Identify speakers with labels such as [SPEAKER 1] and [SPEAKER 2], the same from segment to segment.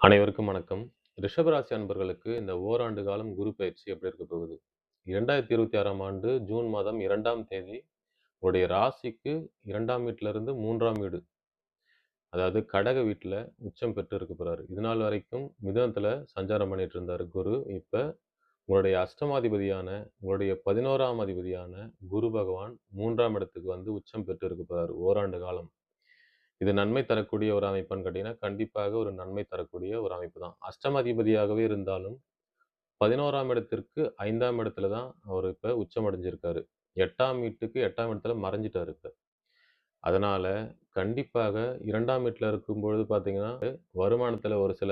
[SPEAKER 1] அனைவருக்கும் வணக்கம். ரிஷபராசி அன்பர்களுக்கு இந்த ஓராண்டு காலம் குரு பயிற்சி எப்படி இருக்க போகுது? 2026ஆம் ஆண்டு ஜூன் மாதம் 2ஆம் தேதி உங்களுடைய ராசிக்கு 2ஆம் வீட்டிலிருந்து 3ஆம் வீடு, அதாவது கடக வீட்ல உச்சம் பெற்று இருக்க போறாரு. இதுநாள் வரைக்கும் மிதுனத்துல சஞ்சாரம் பண்ணிட்டு இருந்தாரு குரு. இப்ப உங்களுடைய அஷ்டமாதிபதியான, உங்களுடைய 11ஆம் அதிபதியான குரு பகவான் 3ஆம் இடத்துக்கு வந்து உச்சம் பெற்று இருக்க போறாரு ஓராண்டு காலம். இது நன்மை தரக்கூடிய ஒரு அமைப்பான்னு கேட்டீங்கன்னா, கண்டிப்பாக ஒரு நன்மை தரக்கூடிய ஒரு அமைப்பு தான். அஷ்டமாதிபதியாகவே இருந்தாலும் 11ஆம் இடத்திற்கு 5ஆம் இடத்துல தான் அவரு இப்ப உச்சமடைஞ்சிருக்காரு. 8ஆம் வீட்டுக்கு 8ஆம் இடத்துல மறைஞ்சிட்டாரு இப்ப. அதனால கண்டிப்பாக 2ஆம் வீட்ல இருக்கும்பொழுது பார்த்தீங்கன்னா, வருமானத்துல ஒரு சில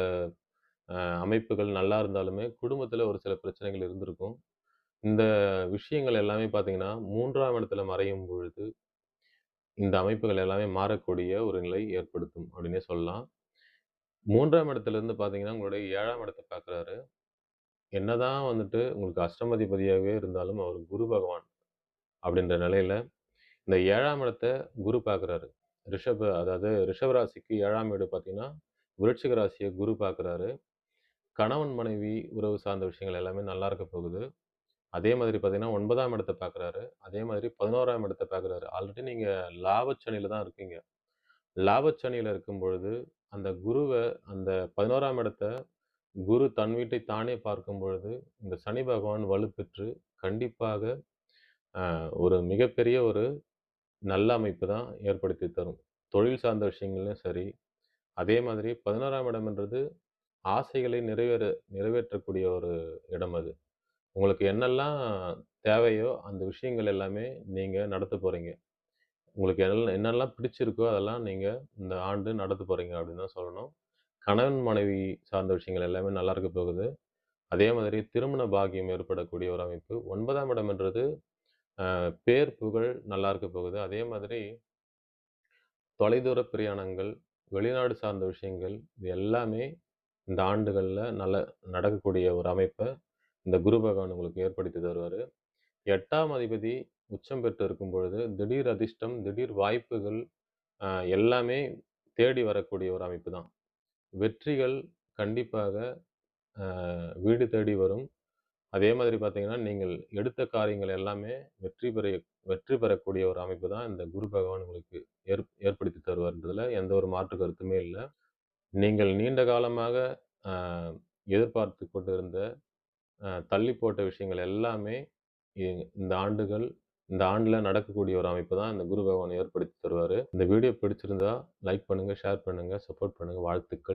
[SPEAKER 1] அமைப்புகள் நல்லா இருந்தாலுமே, குடும்பத்துல ஒரு சில பிரச்சனைகள் இருந்திருக்கும். இந்த விஷயங்கள் எல்லாமே பார்த்தீங்கன்னா, 3ஆம் இடத்துல மறையும் பொழுது, இந்த அமைப்புகள் எல்லாமே மாறக்கூடிய ஒரு நிலை ஏற்படுத்தும் அப்டின்னே சொல்லலாம். 3ஆம் இடத்திலிருந்து பார்த்தீங்கன்னா, உங்களுடைய 7ஆம் இடத்த பார்க்குறாரு. என்னதான் வந்துட்டு உங்களுக்கு அஷ்டமாதிபதியாகவே இருந்தாலும், அவர் குரு பகவான் அப்படின்ற நிலையில, இந்த 7ஆம் இடத்த குரு பார்க்குறாரு. அதாவது ரிஷப ராசிக்கு 7ஆம் வீடு பார்த்தீங்கன்னா, விருச்சிக ராசிய குரு பார்க்குறாரு. கணவன், மனைவி உறவு சார்ந்த விஷயங்கள் எல்லாமே நல்லா இருக்க போகுது. அதே மாதிரி பார்த்தீங்கன்னா, 9ஆம் இடத்த பார்க்குறாரு. அதே மாதிரி 11ஆம் இடத்த பார்க்குறாரு. ஆல்ரெடி நீங்க லாபச்சனியில தான் இருக்கீங்க. லாபச்சனியில இருக்கும் பொழுது, அந்த குருவ அந்த 11ஆம் இடத்த குரு தன் வீட்டை தானே பார்க்கும் பொழுது, இந்த சனி பகவான் வலுப்பெற்று கண்டிப்பாக ஒரு மிகப்பெரிய ஒரு நல்ல அமைப்பு தான் ஏற்படுத்தி தரும். தொழில் சார்ந்த விஷயங்கள்லயும் சரி, அதே மாதிரி 11ஆம் இடம்ன்றது ஆசைகளை நிறைவேற்றக்கூடிய ஒரு இடம் அது. உங்களுக்கு என்னெல்லாம் தேவையோ, அந்த விஷயங்கள் எல்லாமே நீங்க நடத்தப் போறீங்க. உங்களுக்கு என்னெல்லாம் பிடிச்சிருக்கோ, அதெல்லாம் நீங்க இந்த ஆண்டு நடத்தப் போறீங்க அப்படின்னு தான் சொல்லணும். கணவன், மனைவி சார்ந்த விஷயங்கள் எல்லாமே நல்லா இருக்க போகுது. அதே மாதிரி திருமண பாக்கியம் ஏற்படக்கூடிய ஒரு அமைப்பு. 9ஆம் இடம்ன்றது பேர், புகழ் நல்லா இருக்க போகுது. அதே மாதிரி தொலைதூர பிரயாணங்கள், வெளிநாடு சார்ந்த விஷயங்கள், இது எல்லாமே இந்த ஆண்டுகள்ல நடக்கக்கூடிய ஒரு அமைப்ப இந்த குரு பகவான் உங்களுக்கு ஏற்படுத்தி தருவாரு. 8ஆம் அதிபதி உச்சம் பெற்று இருக்கும் பொழுது, திடீர் அதிர்ஷ்டம், திடீர் வாய்ப்புகள் அ எல்லாமே தேடி வரக்கூடிய ஒரு அமைப்பு தான். வெற்றிகள் கண்டிப்பாக வீடு தேடி வரும். அதே மாதிரி பார்த்தீங்கன்னா, நீங்கள் எடுத்த காரியங்கள் எல்லாமே வெற்றி பெற வெற்றி பெறக்கூடிய ஒரு அமைப்பு தான் இந்த குரு பகவான் உங்களுக்கு ஏற்படுத்தி தருவார்ன்றதுல எந்த ஒரு மாற்று கருத்துமே இல்ல. நீங்கள் நீண்ட காலமாக அ எதிர்பார்த்துக் கொண்டிருந்த தள்ளி போட்ட விஷயங்கள் எல்லாமே இ இந்த இந்த ஆண்டுல நடக்கக்கூடிய ஒரு அமைப்பு தான் இந்த குரு பகவான் ஏற்படுத்தி தருவாரு. இந்த வீடியோ பிடிச்சிருந்தா லைக் பண்ணுங்க, ஷேர் பண்ணுங்க, சப்போர்ட் பண்ணுங்க. வாழ்த்துக்கள்.